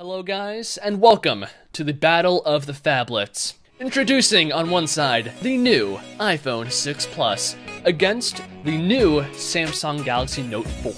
Hello guys, and welcome to the Battle of the Phablets. Introducing on one side, the new iPhone 6 Plus against the new Samsung Galaxy Note 4.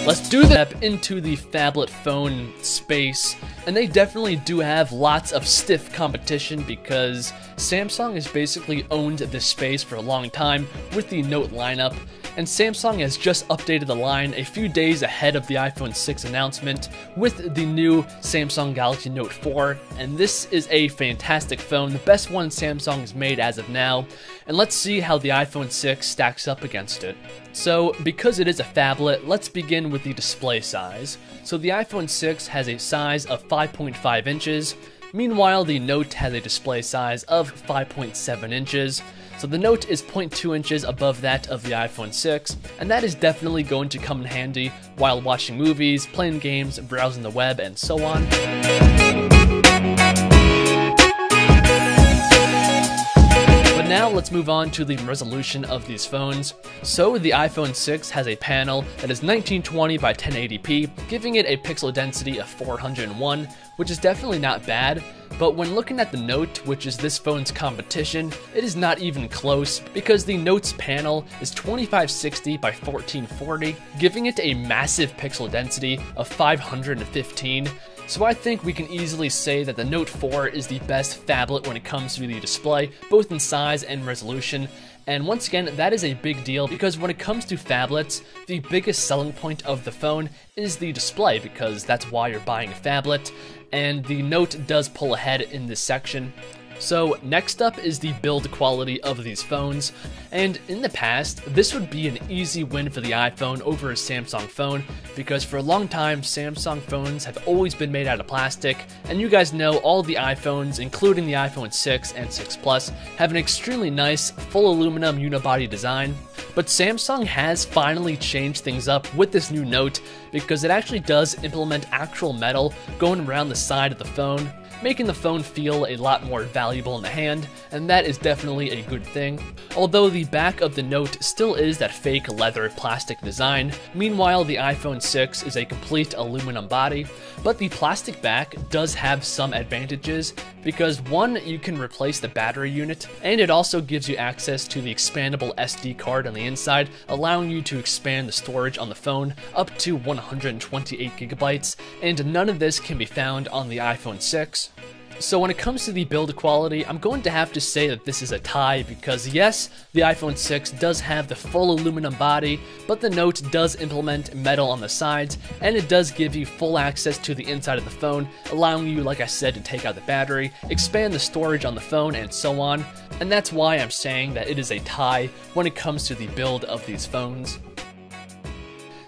Let's do the step into the phablet phone space, and they definitely do have lots of stiff competition because Samsung has basically owned this space for a long time with the Note lineup, and Samsung has just updated the line a few days ahead of the iPhone 6 announcement with the new Samsung Galaxy Note 4, and this is a fantastic phone, the best one Samsung has made as of now, and let's see how the iPhone 6 stacks up against it. So, because it is a phablet, let's begin with the display size. So the iPhone 6 has a size of 5.5 inches, meanwhile the Note has a display size of 5.7 inches. So the Note is 0.2 inches above that of the iPhone 6, and that is definitely going to come in handy while watching movies, playing games, browsing the web, and so on. But now let's move on to the resolution of these phones. So the iPhone 6 has a panel that is 1920 by 1080p, giving it a pixel density of 401, which is definitely not bad. But when looking at the Note, which is this phone's competition, it is not even close because the Note's panel is 2560 by 1440, giving it a massive pixel density of 515. So I think we can easily say that the Note 4 is the best phablet when it comes to the display, both in size and resolution. And once again, that is a big deal because when it comes to phablets, the biggest selling point of the phone is the display because that's why you're buying a phablet, and the Note does pull ahead in this section. So next up is the build quality of these phones, and in the past, this would be an easy win for the iPhone over a Samsung phone, because for a long time, Samsung phones have always been made out of plastic, and you guys know all the iPhones, including the iPhone 6 and 6 Plus, have an extremely nice, full aluminum unibody design. But Samsung has finally changed things up with this new Note, because it actually does implement actual metal going around the side of the phone, making the phone feel a lot more valuable in the hand, and that is definitely a good thing. Although the back of the Note still is that fake leather plastic design, meanwhile the iPhone 6 is a complete aluminum body, but the plastic back does have some advantages because one, you can replace the battery unit, and it also gives you access to the expandable SD card on the inside, allowing you to expand the storage on the phone up to 128 gigabytes, and none of this can be found on the iPhone 6. So when it comes to the build quality, I'm going to have to say that this is a tie because yes, the iPhone 6 does have the full aluminum body, but the Note does implement metal on the sides, and it does give you full access to the inside of the phone, allowing you, like I said, to take out the battery, expand the storage on the phone, and so on. And that's why I'm saying that it is a tie when it comes to the build of these phones.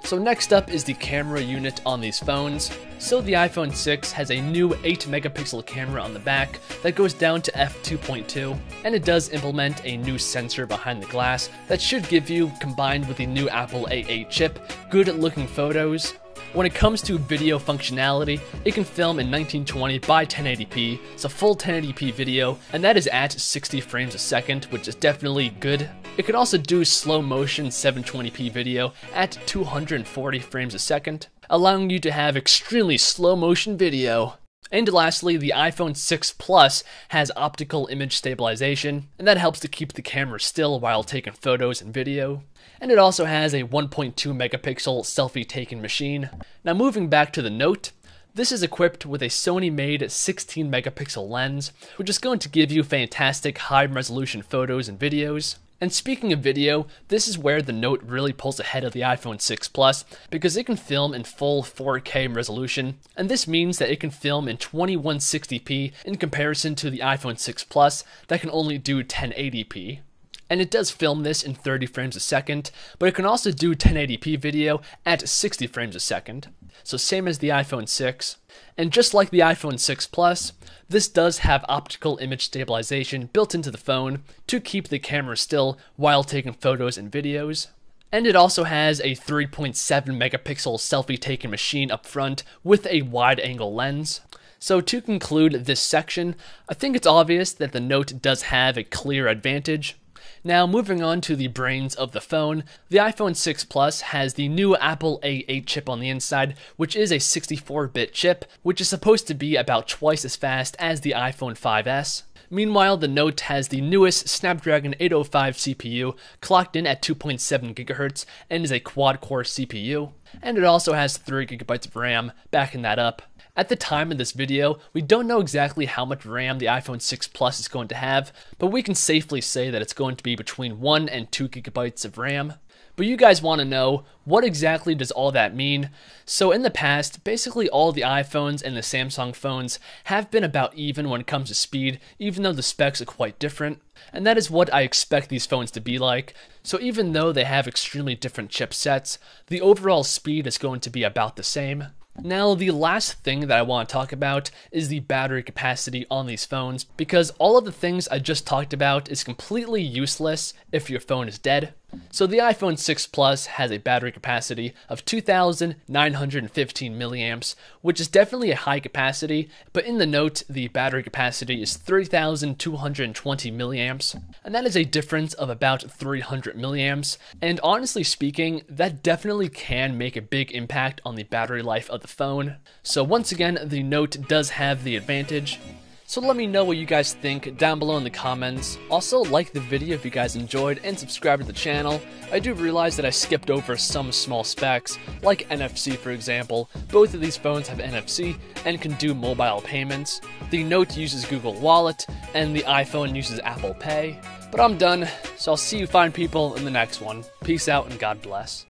So next up is the camera unit on these phones. So the iPhone 6 has a new 8 megapixel camera on the back that goes down to f2.2, and it does implement a new sensor behind the glass that should give you, combined with the new Apple A8 chip, good looking photos. When it comes to video functionality, it can film in 1920 by 1080p, so full 1080p video, and that is at 60 frames a second, which is definitely good. It can also do slow motion 720p video at 240 frames a second, allowing you to have extremely slow motion video. And lastly, the iPhone 6 Plus has optical image stabilization, and that helps to keep the camera still while taking photos and video. And it also has a 1.2 megapixel selfie taking machine. Now moving back to the Note, this is equipped with a Sony-made 16 megapixel lens, which is going to give you fantastic high resolution photos and videos. And speaking of video, this is where the Note really pulls ahead of the iPhone 6 Plus because it can film in full 4K resolution, and this means that it can film in 2160p in comparison to the iPhone 6 Plus that can only do 1080p. And it does film this in 30 frames a second, but it can also do 1080p video at 60 frames a second. So same as the iPhone 6. And just like the iPhone 6 Plus, this does have optical image stabilization built into the phone to keep the camera still while taking photos and videos. And it also has a 3.7 megapixel selfie taking machine up front with a wide angle lens. So to conclude this section, I think it's obvious that the Note does have a clear advantage. Now, moving on to the brains of the phone, the iPhone 6 Plus has the new Apple A8 chip on the inside, which is a 64-bit chip, which is supposed to be about twice as fast as the iPhone 5S. Meanwhile, the Note has the newest Snapdragon 805 CPU, clocked in at 2.7 GHz, and is a quad-core CPU. And it also has 3 GB of RAM, backing that up. At the time of this video, we don't know exactly how much RAM the iPhone 6 Plus is going to have, but we can safely say that it's going to be between 1 and 2 GB of RAM. But you guys want to know, what exactly does all that mean? So in the past, basically all the iPhones and the Samsung phones have been about even when it comes to speed, even though the specs are quite different. And that is what I expect these phones to be like. So even though they have extremely different chipsets, the overall speed is going to be about the same. Now, the last thing that I want to talk about is the battery capacity on these phones, because all of the things I just talked about is completely useless if your phone is dead. So the iPhone 6 Plus has a battery capacity of 2,915 milliamps, which is definitely a high capacity, but in the Note, the battery capacity is 3,220 milliamps, and that is a difference of about 300 milliamps, and honestly speaking, that definitely can make a big impact on the battery life of the phone. So once again, the Note does have the advantage. So let me know what you guys think down below in the comments. Also, like the video if you guys enjoyed, and subscribe to the channel. I do realize that I skipped over some small specs, like NFC for example. Both of these phones have NFC and can do mobile payments. The Note uses Google Wallet, and the iPhone uses Apple Pay. But I'm done, so I'll see you fine people in the next one. Peace out and God bless.